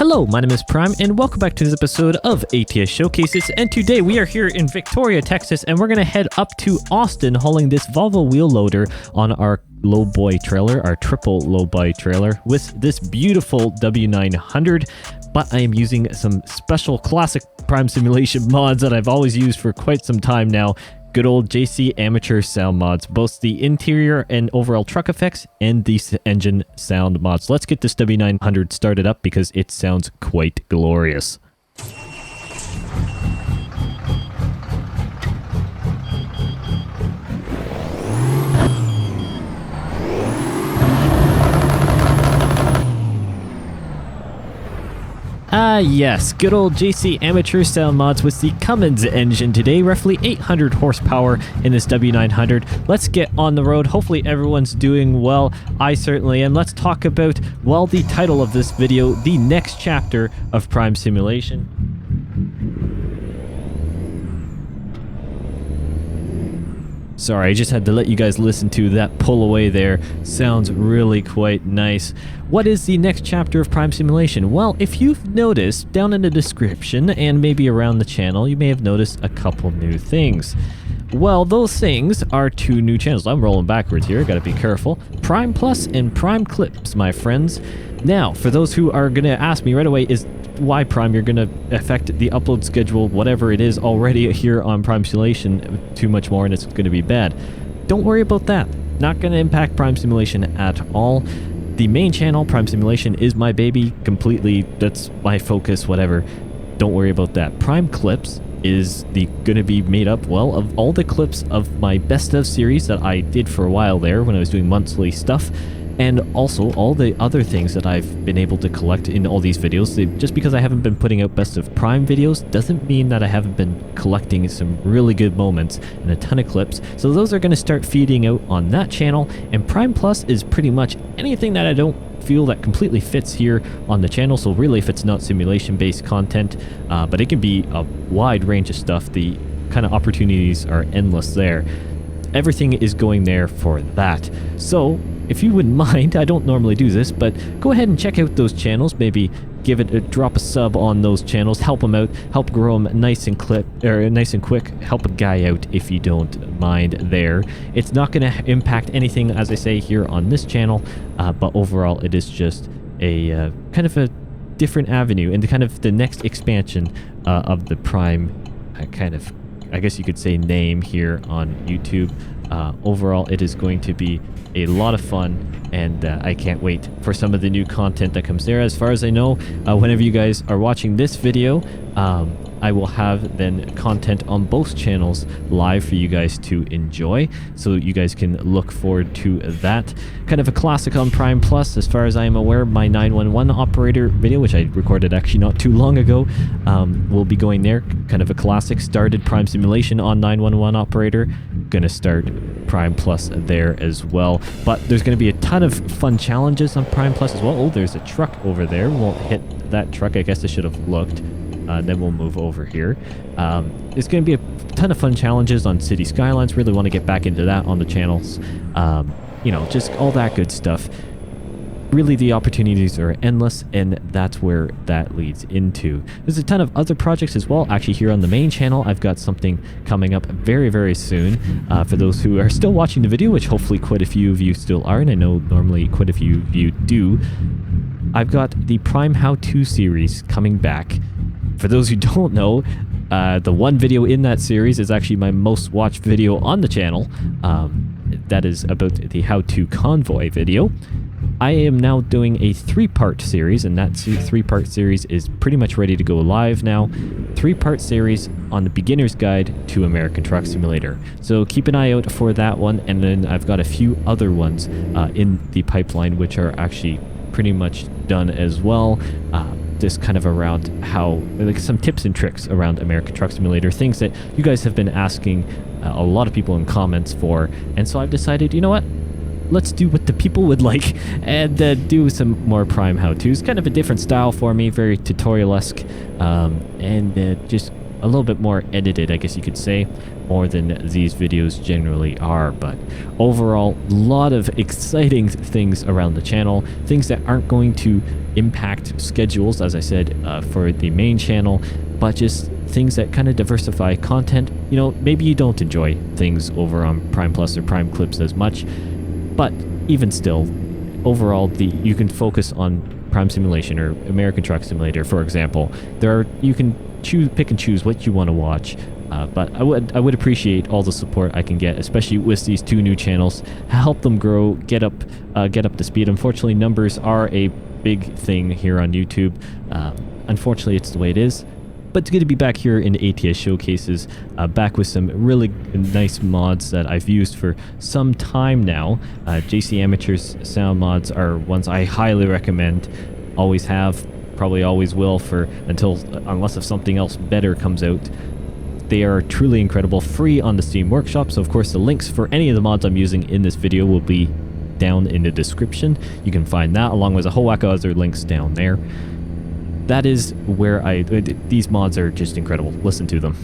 Hello, my name is Prime, and welcome back to this episode of ATS Showcases. And today we are here in Victoria, Texas, and we're going to head up to Austin hauling this Volvo wheel loader on our lowboy trailer, our triple lowboy trailer, with this beautiful W900. But I am using some special classic Prime Simulation mods that I've always used for quite some time now. Good old JC amateur sound mods, both the interior and overall truck effects and the engine sound mods. Let's get this W900 started up because it sounds quite glorious. Yes, good old JC amateur sound mods with the Cummins engine today, roughly 800 horsepower in this W900. Let's get on the road. Hopefully everyone's doing well. I certainly am. Let's talk about, well, the title of this video, the next chapter of Prime Simulation. Sorry, I just had to let you guys listen to that pull away there. Sounds really quite nice. What is the next chapter of Prime Simulation? Well, if you've noticed, down in the description and maybe around the channel, you may have noticed a couple new things. Well, those things are two new channels. I'm rolling backwards here, gotta be careful. Prime Plus and Prime Clips, my friends. Now, for those who are gonna ask me right away, is why Prime, you're gonna affect the upload schedule, whatever it is already here on Prime Simulation, too much more and it's gonna be bad. Don't worry about that. Not gonna impact Prime Simulation at all. The main channel, Prime Simulation, is my baby completely. That's my focus, whatever. Don't worry about that. Prime Clips is gonna be made up, well, of all the clips of my best of series that I did for a while there when I was doing monthly stuff, and also all the other things that I've been able to collect in all these videos. Just because I haven't been putting out best of Prime videos doesn't mean that I haven't been collecting some really good moments and a ton of clips. So those are going to start feeding out on that channel, and Prime Plus is pretty much anything that I don't feel that completely fits here on the channel. So really, if it's not simulation based content, but it can be a wide range of stuff, the kind of opportunities are endless there. Everything is going there for that. So if you wouldn't mind, I don't normally do this, but go ahead and check out those channels. Maybe give it drop a sub on those channels, help them out, help grow them nice and quick, help a guy out if you don't mind there. It's not going to impact anything, as I say, here on this channel, but overall it is just a kind of a different avenue and kind of the next expansion of the Prime kind of, I guess you could say, name here on YouTube. Overall, it is going to be a lot of fun, and I can't wait for some of the new content that comes there. As far as I know, whenever you guys are watching this video, I will have then content on both channels live for you guys to enjoy, so you guys can look forward to that. Kind of a classic on Prime Plus, as far as I am aware. My 911 operator video, which I recorded actually not too long ago, will be going there. Kind of a classic. Started Prime Simulation on 911 operator, gonna start Prime Plus there as well. But there's going to be a ton of fun challenges on Prime Plus as well. Oh, there's a truck over there. We won't hit that truck. I guess I should have looked. Then we'll move over here. There's going to be a ton of fun challenges on City Skylines. Really want to get back into that on the channels. You know, just all that good stuff. Really, the opportunities are endless, and that's where that leads into. There's a ton of other projects as well. Actually, here on the main channel, I've got something coming up very, very soon. For those who are still watching the video, which hopefully quite a few of you still are, and I know normally quite a few of you do, I've got the Prime How-To series coming back. For those who don't know, the one video in that series is actually my most watched video on the channel. That is about the How-To Convoy video. I am now doing a 3-part series, and that 3-part series is pretty much ready to go live now. 3-part series on the beginner's guide to American Truck Simulator. So keep an eye out for that one, and then I've got a few other ones in the pipeline which are actually pretty much done as well. Just kind of around how, like, some tips and tricks around American Truck Simulator, things that you guys have been asking a lot of people in comments for, and so I've decided, you know what? Let's do what the people would like and do some more Prime how-tos. Kind of a different style for me, very tutorial-esque, and just a little bit more edited, I guess you could say, more than these videos generally are. But overall, a lot of exciting things around the channel, things that aren't going to impact schedules, as I said, for the main channel, but just things that kind of diversify content. You know, maybe you don't enjoy things over on Prime Plus or Prime Clips as much, but even still, overall, you can focus on Prime Simulation or American Truck Simulator, for example. You can pick and choose what you want to watch. But I would appreciate all the support I can get, especially with these two new channels. Help them grow, get up to speed. Unfortunately, numbers are a big thing here on YouTube. Unfortunately, it's the way it is. But it's good to be back here in ATS Showcases, back with some really nice mods that I've used for some time now. JC Amateur's sound mods are ones I highly recommend. Always have, probably always will, unless if something else better comes out. They are truly incredible, free on the Steam Workshop. So of course the links for any of the mods I'm using in this video will be down in the description. You can find that along with a whole whack of other links down there. That is where these mods are just incredible. Listen to them.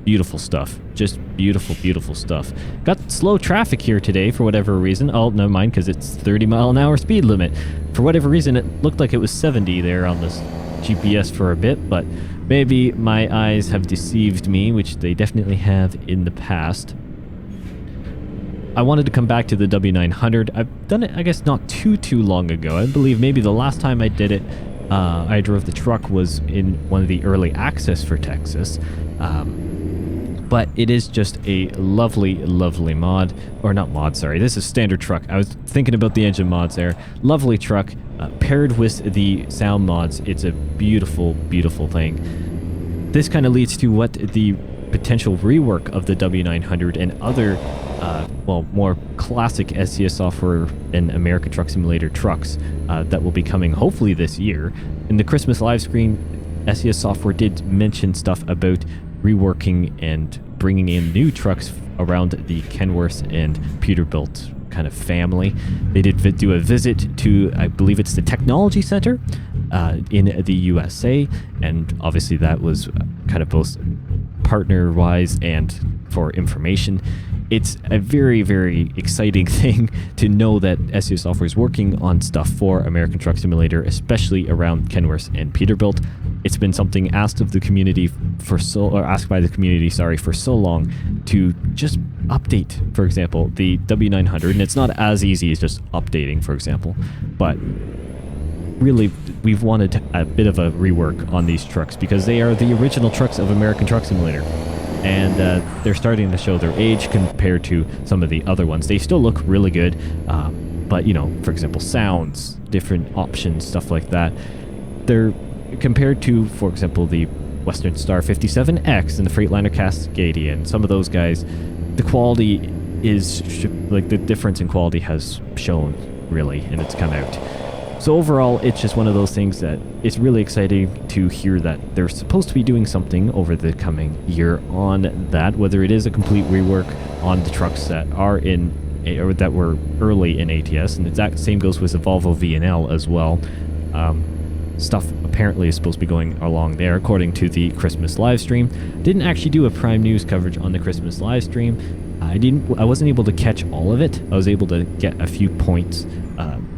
Beautiful stuff. Just beautiful, beautiful stuff. Got slow traffic here today for whatever reason. Oh, never mind, because it's 30-mile-an-hour speed limit. For whatever reason, it looked like it was 70 there on this GPS for a bit, but maybe my eyes have deceived me, which they definitely have in the past. I wanted to come back to the W900. I've done it, I guess, not too long ago. I believe maybe the last time I did it, I drove the truck was in one of the early access for Texas. But it is just a lovely, lovely mod. Or not mod, sorry. This is standard truck. I was thinking about the engine mods there. Lovely truck. Paired with the sound mods, it's a beautiful, beautiful thing. This kind of leads to what the potential rework of the W900 and other more classic SCS software and American Truck Simulator trucks that will be coming hopefully this year. In the Christmas live stream, SCS software did mention stuff about reworking and bringing in new trucks around the Kenworth and Peterbilt kind of family. They did do a visit to, I believe it's the Technology Center in the USA, and obviously that was kind of both partner-wise and for information. It's a very, very exciting thing to know that SCS Software is working on stuff for American Truck Simulator, especially around Kenworth and Peterbilt. It's been something asked by the community for so long to just update, for example, the W900, and it's not as easy as just updating, for example, but really we've wanted a bit of a rework on these trucks because they are the original trucks of American Truck Simulator. And they're starting to show their age compared to some of the other ones. They still look really good, but, you know, for example, sounds, different options, stuff like that. They're compared to, for example, the Western Star 57X and the Freightliner Cascadia and some of those guys, the quality is, like, the difference in quality has shown, really, and it's come out. So overall, it's just one of those things that it's really exciting to hear that they're supposed to be doing something over the coming year on that, whether it is a complete rework on the trucks that are in, or that were early in ATS, and that same goes with the Volvo VNL as well. Stuff apparently is supposed to be going along there, according to the Christmas live stream. Didn't actually do a Prime News coverage on the Christmas live stream. I wasn't able to catch all of it. I was able to get a few points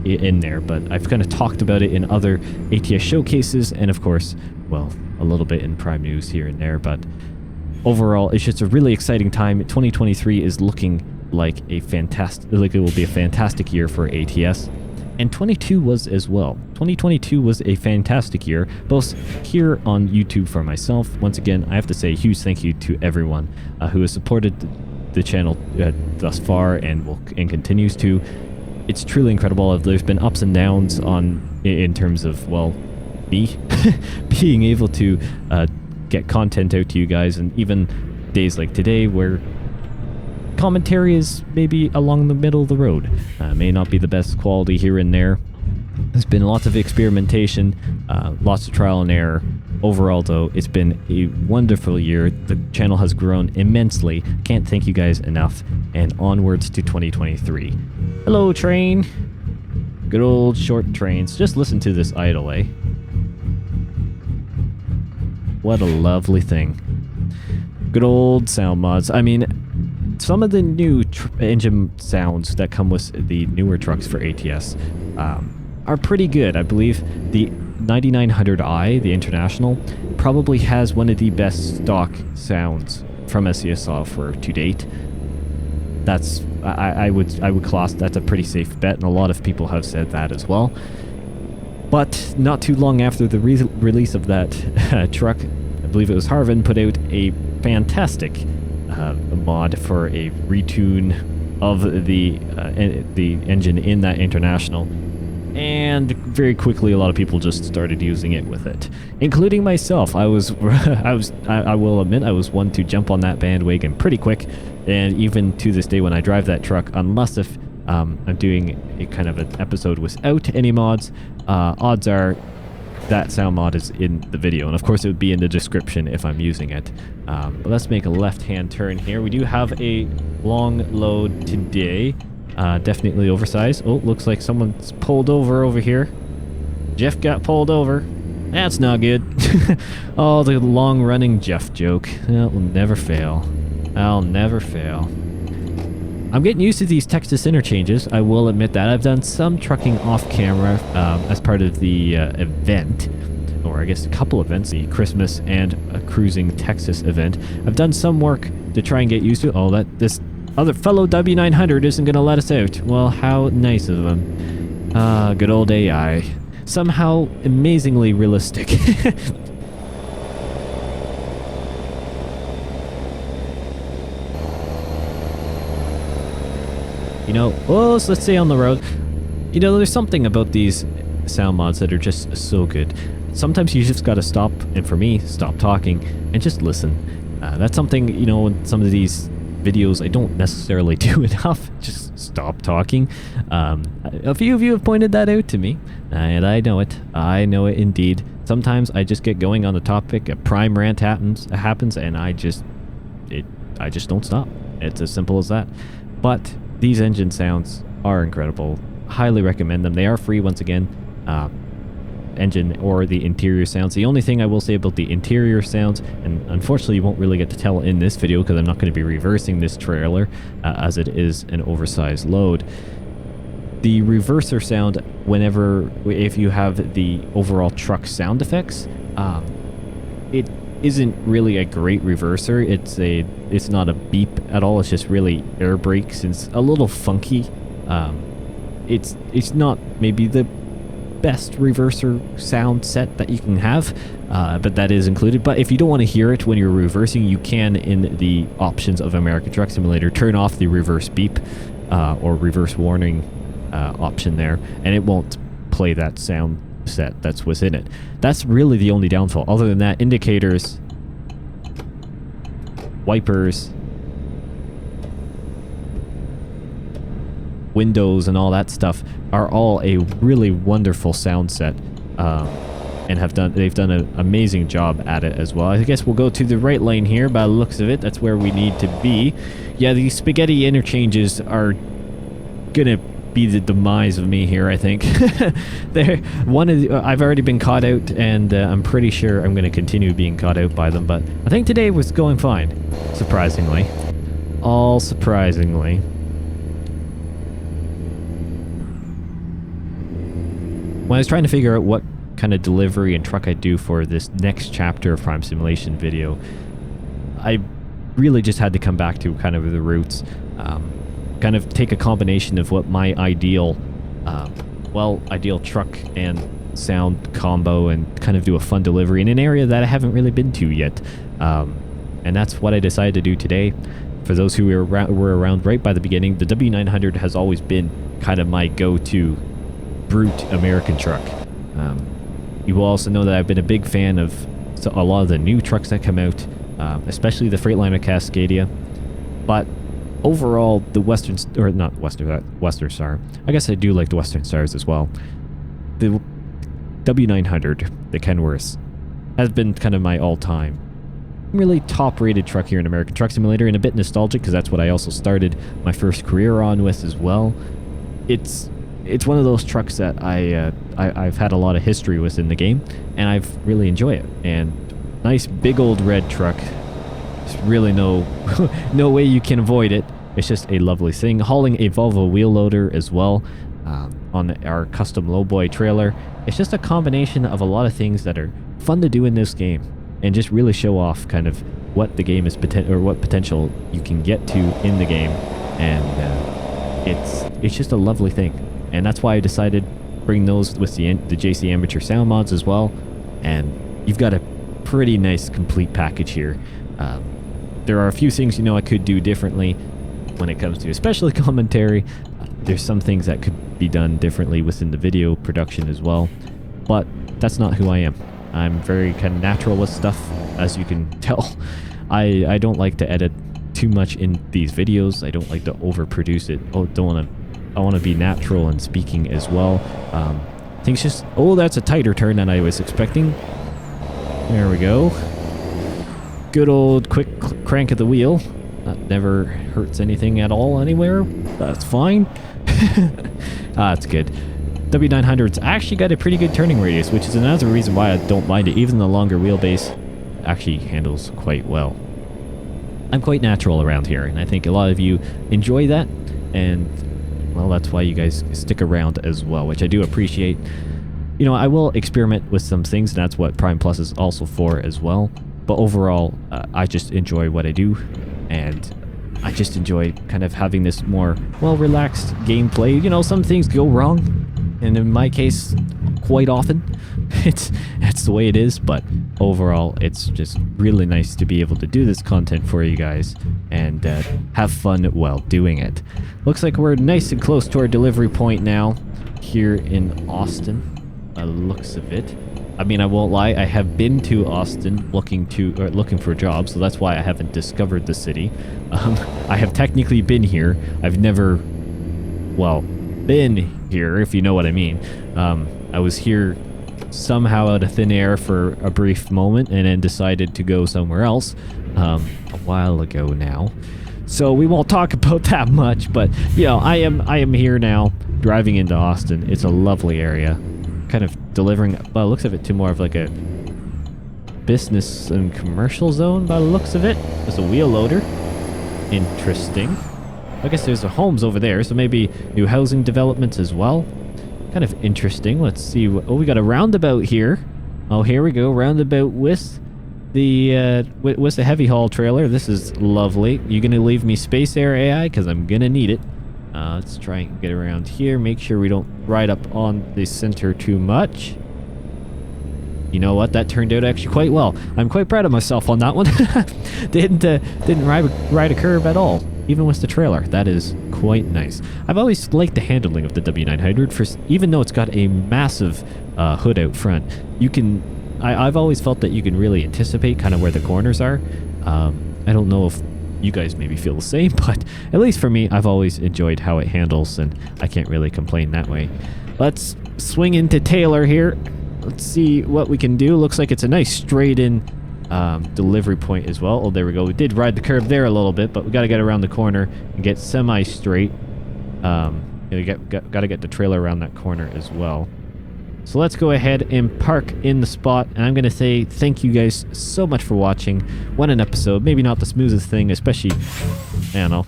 in there, but I've kind of talked about it in other ATS showcases, and of course, well, a little bit in Prime News here and there. But overall, it's just a really exciting time. 2023 is looking like it will be a fantastic year for ATS. And 22 was as well. 2022 was a fantastic year, both here on YouTube for myself. Once again, I have to say a huge thank you to everyone who has supported the channel thus far and continues to. It's truly incredible. There's been ups and downs in terms of, well, me being able to get content out to you guys, and even days like today where commentary is maybe along the middle of the road. May not be the best quality here and there. There's been lots of experimentation, lots of trial and error. Overall, though, it's been a wonderful year. The channel has grown immensely. Can't thank you guys enough. And onwards to 2023. Hello, train. Good old short trains. Just listen to this idle, eh? What a lovely thing. Good old sound mods. I mean, some of the new engine sounds that come with the newer trucks for ATS are pretty good. I believe the 9900i, the International, probably has one of the best stock sounds from SCS software to date. That's I would class that's a pretty safe bet, and a lot of people have said that as well. But not too long after the release of that truck, I believe it was Harvin put out a fantastic mod for a retune of the engine in that International, and very quickly a lot of people just started using it with it, including myself. I will admit I was one to jump on that bandwagon pretty quick, and even to this day when I drive that truck, unless if I'm doing a kind of an episode without any mods, odds are that sound mod is in the video, and of course it would be in the description if I'm using it. But let's make a left-hand turn here. We do have a long load today, definitely oversized. Oh, looks like someone's pulled over here. Jeff got pulled over. That's not good. Oh, the long-running Jeff joke. That will never fail. I'll never fail. I'm getting used to these Texas interchanges, I will admit that. I've done some trucking off camera as part of the event, or I guess a couple events, the Christmas and a Cruising Texas event. I've done some work to try and get used to. Oh, that this other fellow W900 isn't going to let us out. Well, how nice of him. Good old AI. Somehow amazingly realistic. You know, oh, so let's stay on the road. You know, there's something about these sound mods that are just so good. Sometimes you just gotta stop, and for me, stop talking and just listen. That's something, you know, in some of these videos I don't necessarily do enough. Just stop talking. A few of you have pointed that out to me, and I know it. I know it indeed. Sometimes I just get going on the topic, a prime rant happens, and I just don't stop. It's as simple as that. But these engine sounds are incredible. Highly recommend them. They are free once again. Engine or the interior sounds. The only thing I will say about the interior sounds, and unfortunately you won't really get to tell in this video because I'm not going to be reversing this trailer as it is an oversized load. The reverser sound, if you have the overall truck sound effects, it isn't really a great reverser. It's not a beep at all. It's just really air brakes. It's a little funky. It's not maybe the best reverser sound set that you can have, but that is included. But if you don't want to hear it when you're reversing, you can, in the options of American Truck Simulator, turn off the reverse beep or reverse warning option there, and it won't play that sound set that's within it. That's really the only downfall. Other than that, indicators, wipers, windows, and all that stuff are all a really wonderful sound set, and they've done an amazing job at it as well. I guess we'll go to the right lane here by the looks of it. That's where we need to be. Yeah, these spaghetti interchanges are gonna be the demise of me here, I think. I've already been caught out, and I'm pretty sure I'm going to continue being caught out by them, but I think today was going fine, surprisingly. All surprisingly. When I was trying to figure out what kind of delivery and truck I'd do for this next chapter of Prime Simulation video, I really just had to come back to kind of the roots. Kind of take a combination of what my ideal truck and sound combo, and kind of do a fun delivery in an area that I haven't really been to yet. And that's what I decided to do today. For those who were around right by the beginning, the W900 has always been kind of my go-to brute American truck. You will also know that I've been a big fan of a lot of the new trucks that come out, especially the Freightliner Cascadia. But overall, the Western Star. I guess I do like the Western Stars as well. The W900, the Kenworth, has been kind of my all-time really top-rated truck here in American Truck Simulator, and a bit nostalgic because that's what I also started my first career on with as well. It's it's one of those trucks that I've had a lot of history with in the game, and I've really enjoyed it. And nice big old red truck. There's really no no way you can avoid it. It's just a lovely thing. Hauling a Volvo wheel loader as well on our custom lowboy trailer. It's just a combination of a lot of things that are fun to do in this game, and just really show off kind of what the game is what potential you can get to in the game. And it's just a lovely thing, and that's why I decided to bring those with the JC Amateur sound mods as well. And you've got a pretty nice complete package here. There are a few things I could do differently when it comes to especially commentary. There's some things that could be done differently within the video production as well, but that's not who I am. I'm very kind of natural with stuff, as you can tell. I don't like to edit too much in these videos. I don't like to overproduce it. I want to be natural in speaking as well. Things just, that's a tighter turn than I was expecting. There we go. Good old quick crank of the wheel. That never hurts anything at all anywhere. That's fine. That's good. W900's actually got a pretty good turning radius, which is another reason why I don't mind it. Even the longer wheelbase actually handles quite well. I'm quite natural around here, and I think a lot of you enjoy that, and well, that's why you guys stick around as well, which I do appreciate. I will experiment with some things, and that's what Prime Plus is also for as well. But overall, I just enjoy what I do, and I just enjoy kind of having this more, relaxed gameplay. Some things go wrong, and in my case, quite often, that's the way it is. But overall, it's just really nice to be able to do this content for you guys and have fun while doing it. Looks like we're nice and close to our delivery point now here in Austin. Looks of it. I mean, I won't lie, I have been to Austin looking for jobs, so that's why I haven't discovered the city. I have technically been here. I've never, been here, if you know what I mean. I was here somehow out of thin air for a brief moment, and then decided to go somewhere else a while ago now. So we won't talk about that much, but I am here now, driving into Austin. It's a lovely area. Kind of delivering, by the looks of it, to more of like a business and commercial zone by the looks of it. There's a wheel loader. Interesting. I guess there's the homes over there, so maybe new housing developments as well. Kind of interesting. Let's see. We got a roundabout here. Oh, here we go. Roundabout with the heavy haul trailer. This is lovely. You gonna leave me space there, AI? Because I'm gonna need it. Let's try and get around here. Make sure we don't ride up on the center too much. You know what? That turned out actually quite well. I'm quite proud of myself on that one. Didn't ride a curve at all, even with the trailer. That is quite nice. I've always liked the handling of the W900. Even though it's got a massive hood out front, I've always felt that you can really anticipate kind of where the corners are. I don't know if you guys maybe feel the same, but at least for me, I've always enjoyed how it handles, and I can't really complain that way. Let's swing into Taylor here. Let's see what we can do. Looks like it's a nice straight-in delivery point as well. Oh, there we go. We did ride the curve there a little bit, but we got to get around the corner and get semi-straight. Got to get the trailer around that corner as well. So let's go ahead and park in the spot, and I'm going to say thank you guys so much for watching. What an episode. Maybe not the smoothest thing, especially, I don't know.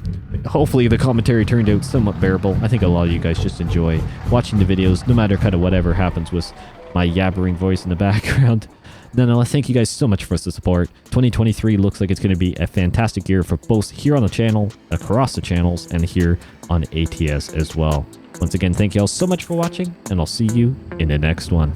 Hopefully the commentary turned out somewhat bearable. I think a lot of you guys just enjoy watching the videos, no matter kind of whatever happens with my yabbering voice in the background. Nonetheless, thank you guys so much for the support. 2023 looks like it's going to be a fantastic year for both here on the channel, across the channels, and here on ATS as well. Once again, thank you all so much for watching, and I'll see you in the next one.